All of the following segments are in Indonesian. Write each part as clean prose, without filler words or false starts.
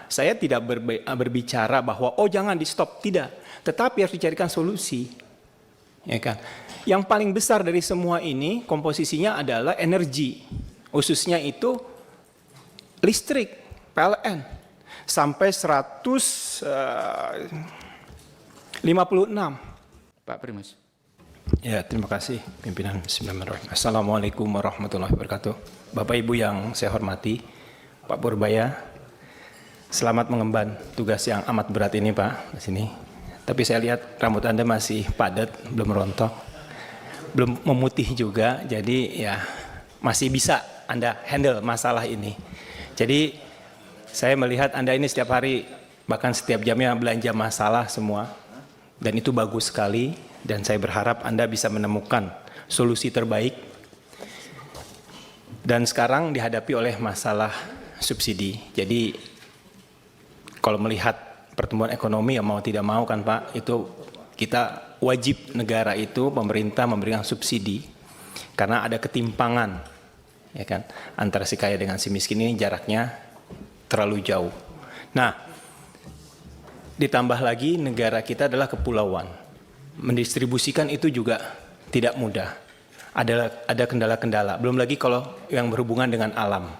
saya tidak berbicara bahwa oh jangan di stop, tidak. Tetapi harus dicarikan solusi. Ya kan? Yang paling besar dari semua ini komposisinya adalah energi. Khususnya itu listrik, PLN. Sampai 156. Pak Primus. Ya, terima kasih pimpinan. Bismillahirrahmanirrahim. Assalamualaikum warahmatullahi wabarakatuh. Bapak Ibu yang saya hormati, Pak Purbaya, selamat mengemban tugas yang amat berat ini Pak di sini. Tapi saya lihat rambut Anda masih padat, belum rontok, belum memutih juga, jadi ya masih bisa Anda handle masalah ini. Jadi saya melihat Anda ini setiap hari, bahkan setiap jamnya belanja masalah semua, dan itu bagus sekali. Dan saya berharap Anda bisa menemukan solusi terbaik. Dan sekarang dihadapi oleh masalah subsidi. Jadi kalau melihat pertumbuhan ekonomi, ya mau tidak mau kan Pak, itu kita wajib negara itu, pemerintah memberikan subsidi. Karena ada ketimpangan, ya kan, antara si kaya dengan si miskin ini jaraknya terlalu jauh. Nah, ditambah lagi negara kita adalah kepulauan. Mendistribusikan itu juga tidak mudah. Ada kendala-kendala. Belum lagi kalau yang berhubungan dengan alam.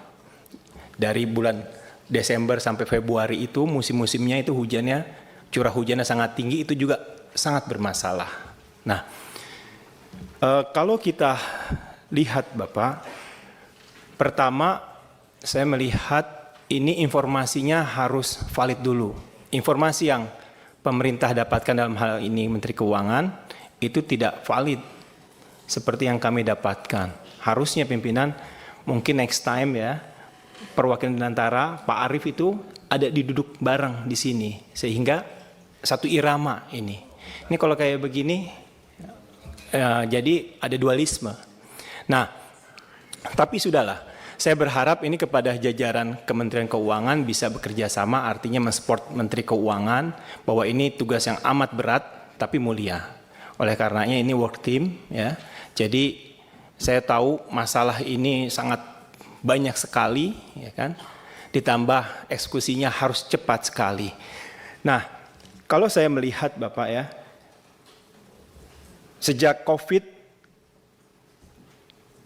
Dari bulan Desember sampai Februari itu musim-musimnya itu hujannya, curah hujannya sangat tinggi, itu juga sangat bermasalah. Nah, kalau kita lihat Bapak, pertama saya melihat ini informasinya harus valid dulu. Informasi yang pemerintah dapatkan dalam hal ini Menteri Keuangan itu tidak valid seperti yang kami dapatkan. Harusnya pimpinan mungkin next time ya, perwakilan antara Pak Arief itu ada duduk bareng di sini sehingga satu irama ini. Ini kalau kayak begini jadi ada dualisme. Nah, tapi sudahlah. Saya berharap ini kepada jajaran Kementerian Keuangan bisa bekerja sama, artinya mensupport Menteri Keuangan bahwa ini tugas yang amat berat tapi mulia. Oleh karenanya ini work team ya. Jadi saya tahu masalah ini sangat banyak sekali ya kan. Ditambah eksekusinya harus cepat sekali. Nah, kalau saya melihat Bapak ya, sejak Covid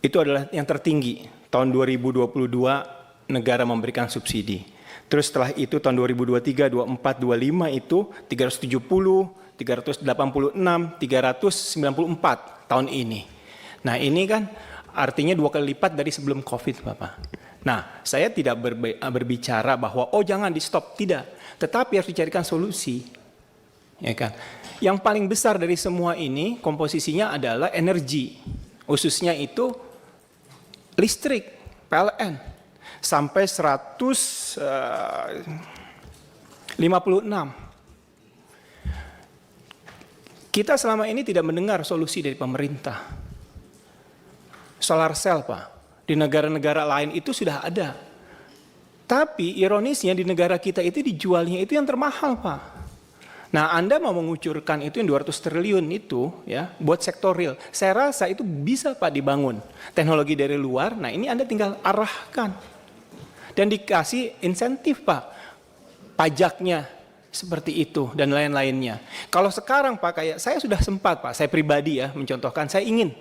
itu adalah yang tertinggi. Tahun 2022 negara memberikan subsidi. Terus setelah itu tahun 2023, 24, 25 itu 370, 386, 394 tahun ini. Nah ini kan artinya 2 kali lipat dari sebelum Covid Bapak. Nah saya tidak berbicara bahwa oh jangan di stop, tidak. Tetapi harus dicarikan solusi. Ya kan? Yang paling besar dari semua ini komposisinya adalah energi. Khususnya itu listrik, PLN, sampai 156. Kita selama ini tidak mendengar solusi dari pemerintah. Solar cell Pak, di negara-negara lain itu sudah ada. Tapi ironisnya di negara kita itu dijualnya itu yang termahal Pak. Nah, Anda mau mengucurkan itu yang 200 triliun itu ya buat sektor real. Saya rasa itu bisa Pak dibangun. Teknologi dari luar, nah ini Anda tinggal arahkan. Dan dikasih insentif Pak. Pajaknya seperti itu dan lain-lainnya. Kalau sekarang Pak kayak saya sudah sempat Pak, saya pribadi ya mencontohkan, saya ingin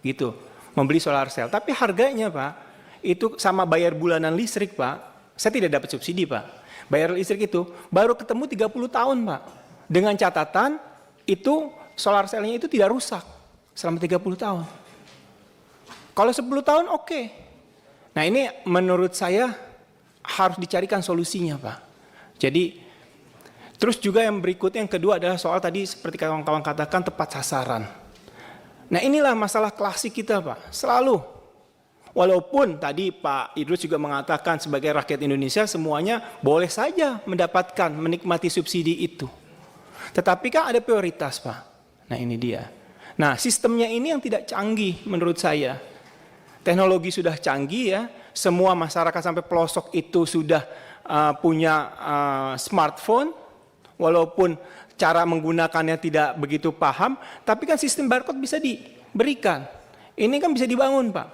gitu membeli solar cell. Tapi harganya Pak, itu sama bayar bulanan listrik Pak. Saya tidak dapat subsidi Pak. Bayar listrik itu baru ketemu 30 tahun Pak. Dengan catatan itu solar cell-nya itu tidak rusak selama 30 tahun. Kalau 10 tahun oke. Nah ini menurut saya harus dicarikan solusinya Pak. Jadi terus juga yang berikutnya yang kedua adalah soal tadi seperti kawan-kawan katakan tepat sasaran. Nah inilah masalah klasik kita Pak. Selalu. Walaupun tadi Pak Idrus juga mengatakan sebagai rakyat Indonesia semuanya boleh saja mendapatkan menikmati subsidi itu. Tetapi kan ada prioritas Pak. Nah ini dia. Nah sistemnya ini yang tidak canggih menurut saya. Teknologi sudah canggih ya. Semua masyarakat sampai pelosok itu sudah punya smartphone. Walaupun cara menggunakannya tidak begitu paham. Tapi kan sistem barcode bisa diberikan. Ini kan bisa dibangun Pak.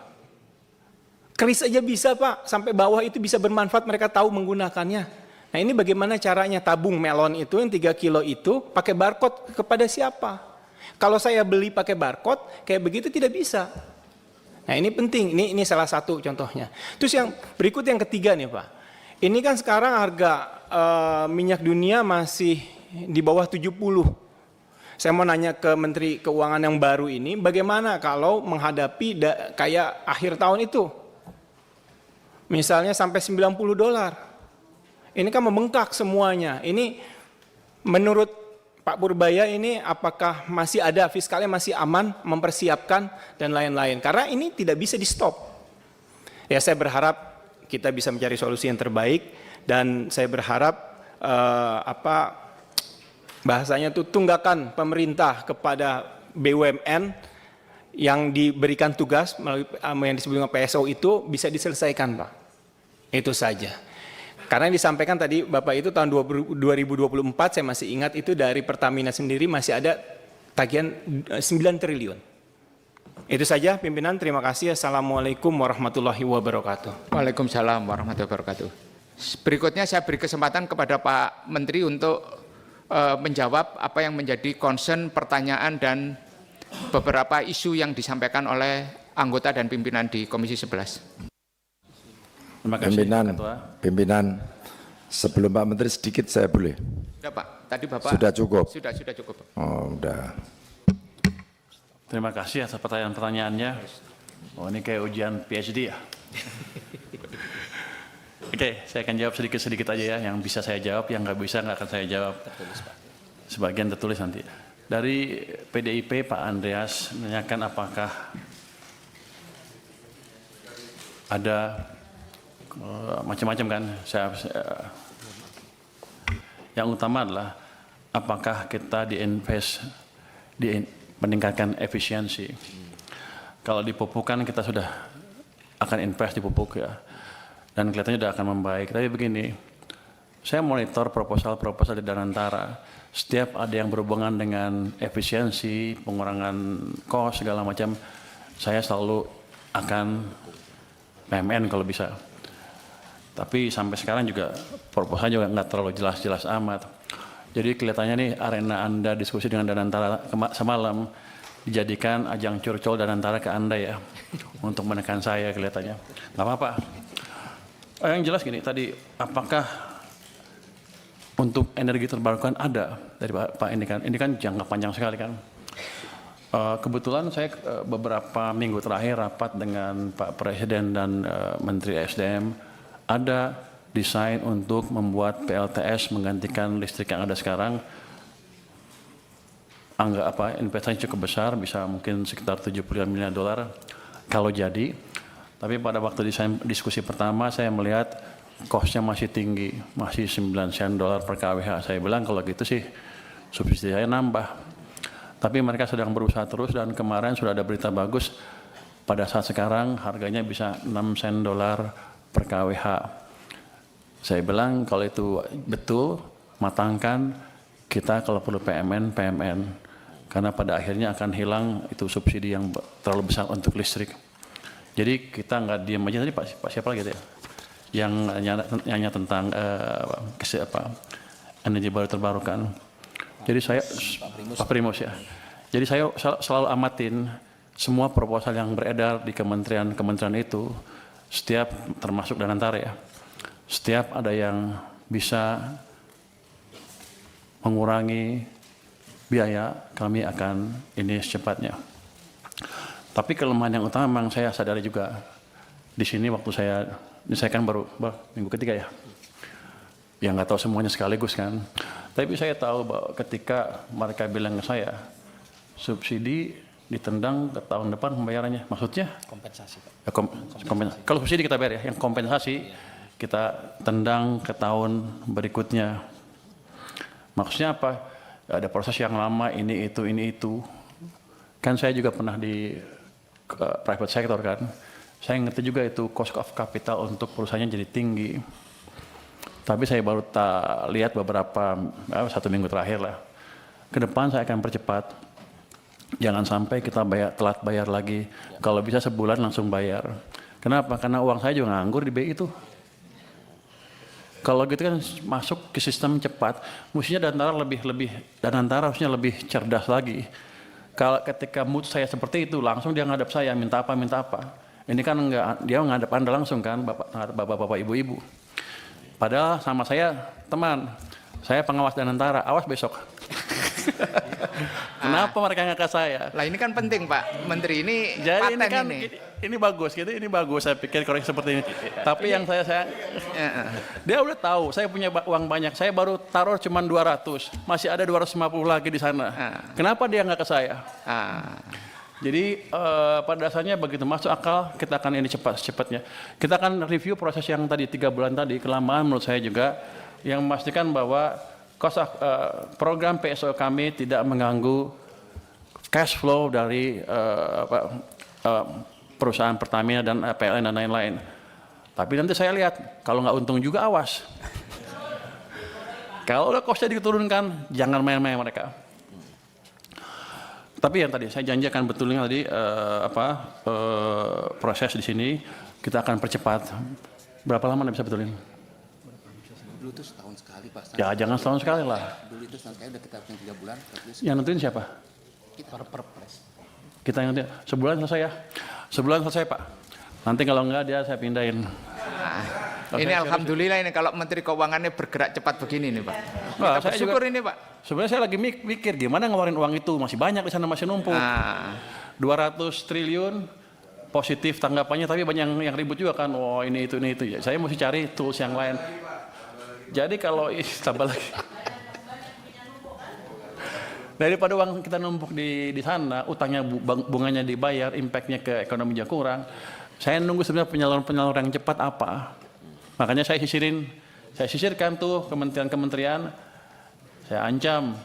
Kris aja bisa Pak. Sampai bawah itu bisa bermanfaat, mereka tahu menggunakannya. Nah ini bagaimana caranya tabung melon itu yang 3 kilo itu pakai barcode kepada siapa? Kalau saya beli pakai barcode kayak begitu tidak bisa. Nah ini penting, ini salah satu contohnya. Terus yang berikut yang ketiga nih Pak. Ini kan sekarang harga minyak dunia masih di bawah 70. Saya mau nanya ke Menteri Keuangan yang baru ini, bagaimana kalau menghadapi kayak akhir tahun itu? Misalnya sampai $90. Ini kan membengkak semuanya. Ini menurut Pak Purbaya ini apakah masih ada fiskalnya masih aman mempersiapkan dan lain-lain. Karena ini tidak bisa di stop. Ya saya berharap kita bisa mencari solusi yang terbaik dan saya berharap bahasanya itu tunggakan pemerintah kepada BUMN yang diberikan tugas melalui yang disebut dengan PSO itu bisa diselesaikan Pak. Itu saja. Karena yang disampaikan tadi Bapak itu tahun 2024 saya masih ingat itu dari Pertamina sendiri masih ada tagihan 9 triliun. Itu saja pimpinan, terima kasih. Assalamualaikum warahmatullahi wabarakatuh. Waalaikumsalam warahmatullahi wabarakatuh. Berikutnya saya beri kesempatan kepada Pak Menteri untuk menjawab apa yang menjadi concern, pertanyaan dan beberapa isu yang disampaikan oleh anggota dan pimpinan di Komisi 11. Terima kasih, pimpinan. Sebelum Pak Menteri sedikit saya boleh. Sudah Pak, tadi Bapak. Sudah cukup. Sudah cukup. Oh, udah. Terima kasih atas pertanyaan-pertanyaannya. Oh, ini kayak ujian PhD ya. Oke, saya akan jawab sedikit-sedikit aja ya. Yang bisa saya jawab, yang nggak bisa nggak akan saya jawab. Sebagian tertulis nanti. Dari PDIP Pak Andreas menanyakan apakah ada macam-macam kan. Yang utama adalah apakah kita meningkatkan efisiensi. Kalau di pupuk kan kita sudah akan invest di pupuk ya, dan kelihatannya sudah akan membaik. Tapi begini, saya monitor proposal-proposal di Danantara. Setiap ada yang berhubungan dengan efisiensi, pengurangan cost segala macam, saya selalu akan PMN kalau bisa. Tapi sampai sekarang juga proposalnya juga nggak terlalu jelas-jelas amat. Jadi kelihatannya nih arena Anda diskusi dengan Danantara semalam dijadikan ajang curcol Danantara ke Anda ya, untuk menekan saya kelihatannya. Nggak apa-apa. Yang jelas gini tadi, apakah untuk energi terbarukan ada dari Pak ini kan jangka panjang sekali kan. Kebetulan saya beberapa minggu terakhir rapat dengan Pak Presiden dan Menteri SDM. Ada desain untuk membuat PLTS menggantikan listrik yang ada sekarang. Investasi cukup besar, bisa mungkin sekitar $75 miliar kalau jadi. Tapi pada waktu diskusi pertama saya melihat cost-nya masih tinggi, masih 9 sen dolar per kWh. Saya bilang kalau gitu sih subsidi saya nambah. Tapi mereka sedang berusaha terus dan kemarin sudah ada berita bagus. Pada saat sekarang harganya bisa 6 sen dolar per kWh. Saya bilang kalau itu betul, matangkan kita kalau perlu PMN. Karena pada akhirnya akan hilang itu subsidi yang terlalu besar untuk listrik. Jadi kita nggak diam aja. Tadi Pak siapa lagi ya? Yang nanya tentang energi baru terbarukan. Jadi saya, Pak Primus ya. Jadi saya selalu amatin semua proposal yang beredar di kementerian itu. Setiap termasuk Danantara ya, setiap ada yang bisa mengurangi biaya, kami akan ini secepatnya. Tapi kelemahan yang utama memang saya sadari juga di sini waktu ini saya kan baru minggu ketiga ya, yang nggak tahu semuanya sekaligus kan. Tapi saya tahu bahwa ketika mereka bilang ke saya, subsidi ditendang ke tahun depan pembayarannya, maksudnya kompensasi Pak. Ya, kompensasi. Kalau subsidi kita bayar ya, yang kompensasi kita tendang ke tahun berikutnya. Maksudnya apa? Ya, ada proses yang lama, ini itu. Kan saya juga pernah di private sector kan. Saya ngerti juga itu cost of capital untuk perusahaannya jadi tinggi. Tapi saya baru lihat beberapa, 1 minggu terakhir lah. Ke depan saya akan percepat. Jangan sampai kita telat bayar lagi. Kalau bisa sebulan langsung bayar. Kenapa? Karena uang saya juga nganggur di BI itu. Kalau gitu kan masuk ke sistem cepat, mestinya Danantara harusnya lebih cerdas lagi. Kalau ketika mood saya seperti itu, langsung dia ngadap saya, minta apa. Ini kan enggak, dia ngadap Anda langsung kan, bapak-bapak, ibu-ibu. Padahal sama saya, teman, saya pengawas Danantara, awas besok. Kenapa mereka nggak ke saya? Lah ini kan penting Pak Menteri, ini Jadi paten ini kan ini. ini bagus gitu, ini bagus saya pikir kalau seperti ini. Tapi yang saya dia udah tahu saya punya uang banyak, saya baru taruh cuma 200, masih ada 250 lagi di sana. Kenapa dia nggak ke saya? Jadi pada dasarnya begitu masuk akal, kita akan ini cepatnya. Kita akan review proses yang tadi 3 bulan tadi, kelamaan menurut saya juga, yang memastikan bahwa program PSO kami tidak mengganggu cash flow dari perusahaan Pertamina dan PLN dan lain-lain. Tapi nanti saya lihat, kalau nggak untung juga awas. Kalau udah costnya diturunkan, jangan main-main mereka. Tapi yang tadi saya janji akan betulnya tadi proses di sini kita akan percepat. Berapa lama Anda bisa betulin? Dulu itu setahun sekali Pak. Ya jangan setahun sekali lah. Dulu itu setahun sekali udah kita 3 bulan. Yang nentuin siapa? Kita perpres. Kita yang nentuin. Sebulan selesai ya? Sebulan selesai Pak. Nanti kalau enggak dia saya pindahin. Ini alhamdulillah ini kalau Menteri Keuangannya bergerak cepat begini nih Pak. Wah, Kita bersyukur ini Pak. Sebenarnya saya lagi mikir gimana ngeluarin uang itu, masih banyak di sana, masih numpuk. 200 triliun positif tanggapannya, tapi banyak yang ribut juga kan. Oh ini itu ya. Saya mesti cari tools yang lain. Jadi kalau tambah lagi. Daripada uang kita numpuk di sana, utangnya bunganya dibayar, impactnya ke ekonomi juga kurang. Saya nunggu sebenarnya penyaluran yang cepat apa. Makanya saya sisirkan tuh kementerian-kementerian. Saya ancam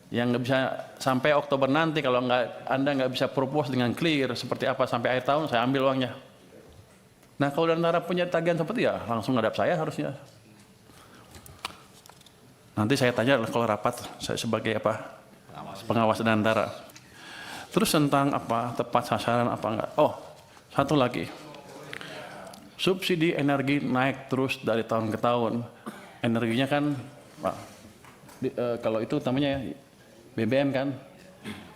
yang nggak bisa sampai Oktober nanti kalau Anda nggak bisa propose dengan clear seperti apa sampai akhir tahun, saya ambil uangnya. Nah kalau Danantara punya tagihan seperti ya langsung ngadap saya harusnya. Nanti saya tanya kalau rapat saya sebagai pengawas Danantara. Terus tentang tepat sasaran apa enggak? Oh satu lagi, subsidi energi naik terus dari tahun ke tahun. Energinya kan kalau itu namanya BBM kan,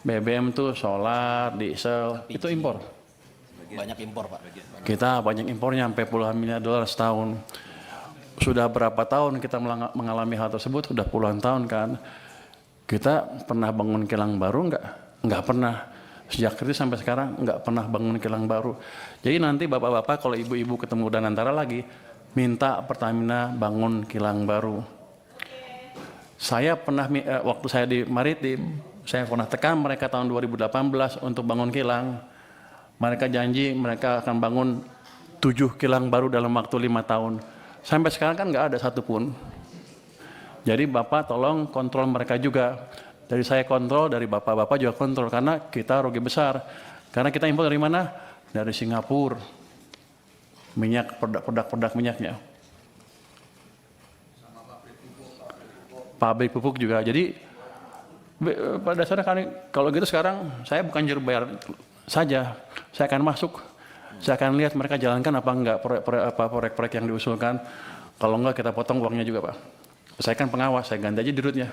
BBM tuh solar, diesel, itu impor. Banyak impor Pak. Kita banyak impornya sampai puluhan miliar dolar setahun. Sudah berapa tahun kita mengalami hal tersebut? Sudah puluhan tahun kan. Kita pernah bangun kilang baru enggak? Enggak pernah. Sejak itu sampai sekarang enggak pernah bangun kilang baru. Jadi nanti bapak-bapak kalau ibu-ibu ketemu Danantara lagi, minta Pertamina bangun kilang baru. Saya pernah, waktu saya di Maritim, saya pernah tekan mereka tahun 2018 untuk bangun kilang. Mereka janji mereka akan bangun 7 kilang baru dalam waktu 5 tahun. Sampai sekarang kan nggak ada satupun. Jadi Bapak tolong kontrol mereka juga. Dari saya kontrol, dari Bapak-Bapak juga kontrol. Karena kita rugi besar. Karena kita impor dari mana? Dari Singapura. Minyak, produk minyaknya. Pabrik pupuk juga. Jadi pada dasarnya kan kalau gitu sekarang saya bukan juru bayar saja, saya akan masuk, saya akan lihat mereka jalankan apa enggak proyek-proyek yang diusulkan. Kalau enggak kita potong uangnya juga Pak. Saya kan pengawas, saya ganti aja dirutnya.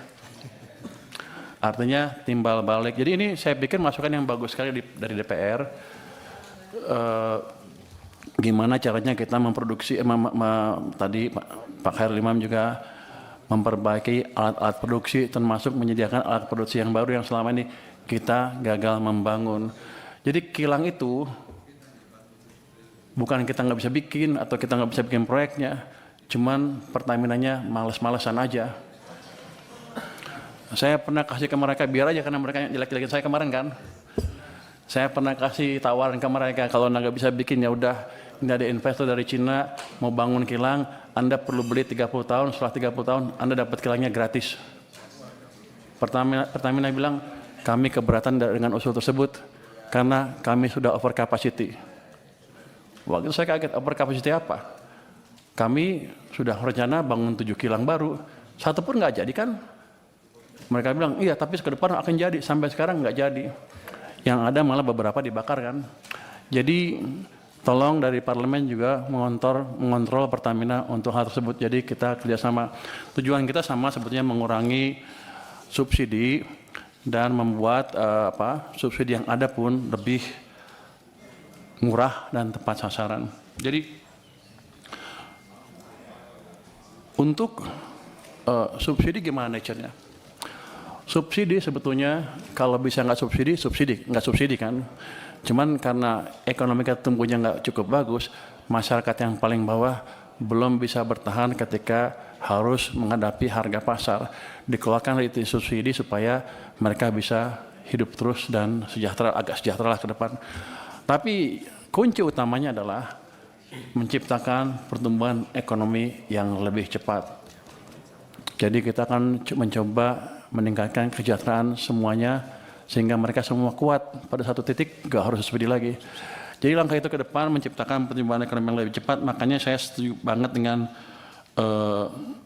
Artinya timbal balik. Jadi ini saya pikir masukan yang bagus sekali dari DPR. Gimana caranya kita memproduksi tadi Pak Khairul Imam juga memperbaiki alat-alat produksi, termasuk menyediakan alat produksi yang baru yang selama ini kita gagal membangun. Jadi kilang itu bukan kita nggak bisa bikin atau kita nggak bisa bikin proyeknya, cuman Pertaminanya males-malesan aja. Saya pernah kasih ke mereka biar aja karena mereka jelek-jelekin saya kemarin kan. Saya pernah kasih tawaran ke mereka kalau nggak bisa bikin ya udah, ini ada investor dari Cina mau bangun kilang, Anda perlu beli 30 tahun, setelah 30 tahun Anda dapat kilangnya gratis. Pertamina bilang, kami keberatan dengan usul tersebut karena kami sudah over capacity. Waktu itu saya kaget, over capacity apa? Kami sudah rencana bangun 7 kilang baru, satu pun nggak jadi kan? Mereka bilang, iya tapi ke depan akan jadi, sampai sekarang nggak jadi. Yang ada malah beberapa dibakar kan. Jadi tolong dari parlemen juga mengontrol Pertamina untuk hal tersebut. Jadi kita kerjasama. Tujuan kita sama sebetulnya mengurangi subsidi dan membuat subsidi yang ada pun lebih murah dan tepat sasaran. Jadi untuk subsidi gimana nature-nya? Subsidi sebetulnya kalau bisa nggak subsidi kan. Cuman karena ekonomi kita tumbuhnya nggak cukup bagus, masyarakat yang paling bawah belum bisa bertahan ketika harus menghadapi harga pasar. Dikeluarkan dari subsidi supaya mereka bisa hidup terus dan agak sejahtera lah ke depan. Tapi kunci utamanya adalah menciptakan pertumbuhan ekonomi yang lebih cepat. Jadi kita akan mencoba meningkatkan kesejahteraan semuanya sehingga mereka semua kuat pada satu titik, nggak harus subsidi lagi. Jadi langkah itu ke depan menciptakan pertumbuhan ekonomi yang lebih cepat. Makanya saya setuju banget dengan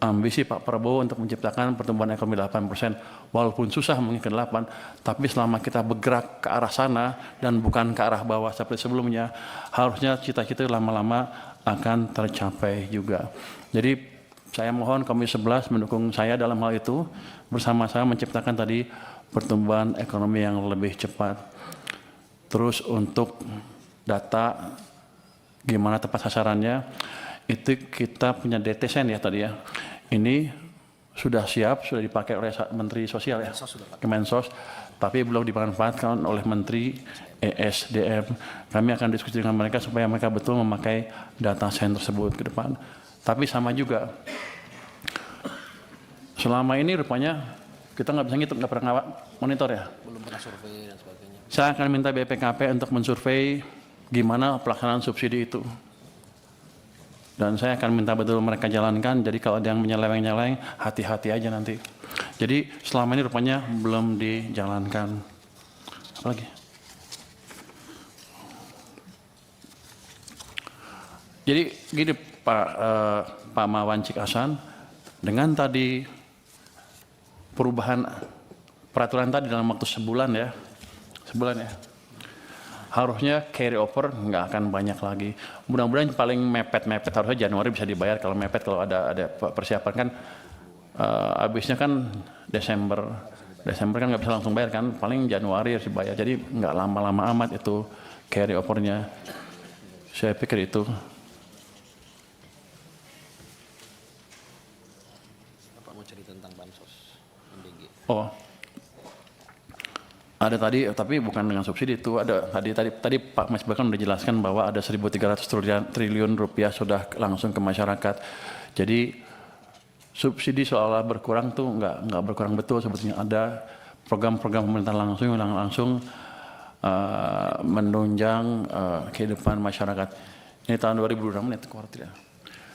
ambisi Pak Prabowo untuk menciptakan pertumbuhan ekonomi 8%. Walaupun susah mungkin ke 8, tapi selama kita bergerak ke arah sana dan bukan ke arah bawah seperti sebelumnya, harusnya cita-cita lama-lama akan tercapai juga. Jadi saya mohon Komisi 11 mendukung saya dalam hal itu, bersama-sama menciptakan tadi pertumbuhan ekonomi yang lebih cepat. Terus untuk data gimana tepat sasarannya, itu kita punya DTSEN ya tadi ya. Ini sudah siap, sudah dipakai oleh Menteri Sosial ya, Kemensos, tapi belum dimanfaatkan oleh Menteri ESDM. Kami akan diskusi dengan mereka supaya mereka betul memakai data sen tersebut ke depan. Tapi sama juga, selama ini rupanya kita nggak bisa ngitung, nggak pernah monitor ya. Belum pernah survei dan sebagainya. Saya akan minta BPKP untuk mensurvei gimana pelaksanaan subsidi itu. Dan saya akan minta betul mereka jalankan, jadi kalau ada yang menyeleweng-nyeleweng, hati-hati aja nanti. Jadi selama ini rupanya belum dijalankan. Apa lagi? Jadi gini Pak Mawancik Hasan, dengan tadi perubahan peraturan tadi dalam waktu sebulan ya, harusnya carry over nggak akan banyak lagi. Mudah-mudahan paling mepet-mepet harusnya Januari bisa dibayar. Kalau mepet, kalau ada persiapan kan habisnya kan Desember kan nggak bisa langsung bayar kan, paling Januari harus dibayar. Jadi nggak lama-lama amat itu carry overnya. Saya pikir itu. Bapak mau cerita tentang bansos MBG. Oh. Ada tadi, tapi bukan dengan subsidi itu. Ada tadi Pak Mas bahkan sudah jelaskan bahwa ada 1.300 triliun rupiah sudah langsung ke masyarakat. Jadi subsidi seolah berkurang tuh nggak berkurang betul. Sebetulnya ada program-program pemerintah langsung menunjang kehidupan masyarakat. Ini tahun 2026 itu kuartal.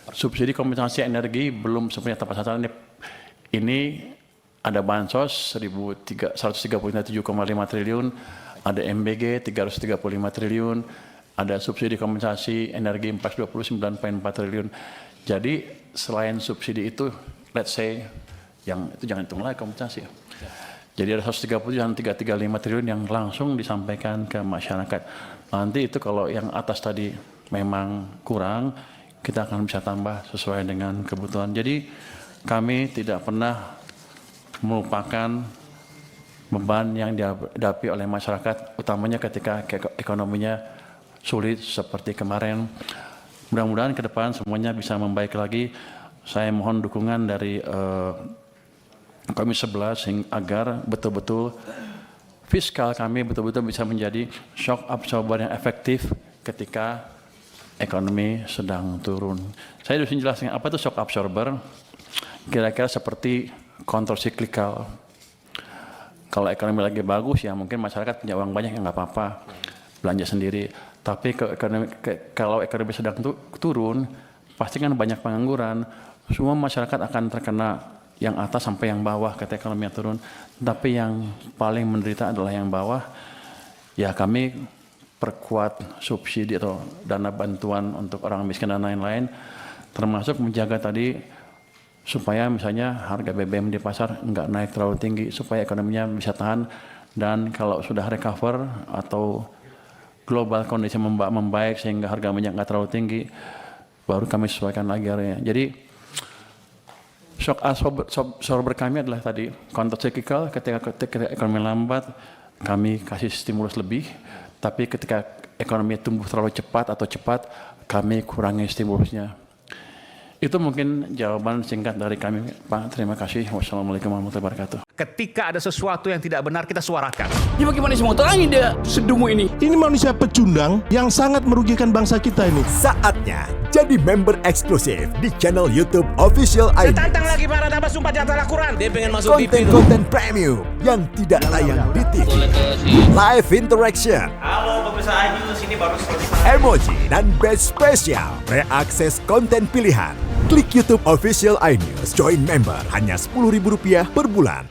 Subsidi kompensasi energi belum sepenuhnya tepat sasaran. Ini ada bansos 133,5 triliun, ada MBG 335 triliun, ada subsidi kompensasi energi 429,4 triliun. Jadi selain subsidi itu, let's say, yang itu jangan hitung lagi kompensasi. Jadi ada 130 dan 335 triliun yang langsung disampaikan ke masyarakat. Nanti itu kalau yang atas tadi memang kurang, kita akan bisa tambah sesuai dengan kebutuhan. Jadi kami tidak pernah merupakan beban yang dihadapi oleh masyarakat, utamanya ketika ekonominya sulit seperti kemarin. Mudah-mudahan ke depan semuanya bisa membaik lagi. Saya mohon dukungan dari Komisi 11 agar betul-betul fiskal kami betul-betul bisa menjadi shock absorber yang efektif ketika ekonomi sedang turun. Saya harus menjelaskan apa itu shock absorber. Kira-kira seperti kontrol siklikal. Kalau ekonomi lagi bagus ya mungkin masyarakat punya uang banyak, ya nggak apa-apa, belanja sendiri. Tapi kalau ekonomi sedang turun, pasti kan banyak pengangguran. Semua masyarakat akan terkena, yang atas sampai yang bawah ketika ekonomi turun. Tapi yang paling menderita adalah yang bawah. Ya kami perkuat subsidi atau dana bantuan untuk orang miskin dan lain-lain, termasuk menjaga tadi supaya misalnya harga BBM di pasar nggak naik terlalu tinggi, supaya ekonominya bisa tahan, dan kalau sudah recover atau global kondisi membaik sehingga harga minyak nggak terlalu tinggi, baru kami sesuaikan lagi harganya. Jadi sober kami adalah tadi counter cyclical, ketika ekonomi lambat kami kasih stimulus lebih, tapi ketika ekonomi tumbuh terlalu cepat atau cepat kami kurangi stimulusnya. Itu mungkin jawaban singkat dari kami, Pak. Terima kasih. Wassalamualaikum warahmatullahi wabarakatuh. Ketika ada sesuatu yang tidak benar, kita suarakan. Ya bagaimana semua terangin dia sedungu ini? Ini manusia pecundang yang sangat merugikan bangsa kita ini. Saatnya jadi member eksklusif di channel YouTube Official ID. Tantang lagi para dapat sumpah di atas Al-Quran. Dia pengen masuk TV. Konten-konten premium yang tidak tayang di TV. Live interaction. Halo pemirsa iNews, ini baru selesai. Emoji dan badge spesial. Reakses konten pilihan. Klik YouTube Official iNews. Join member hanya Rp10.000 per bulan.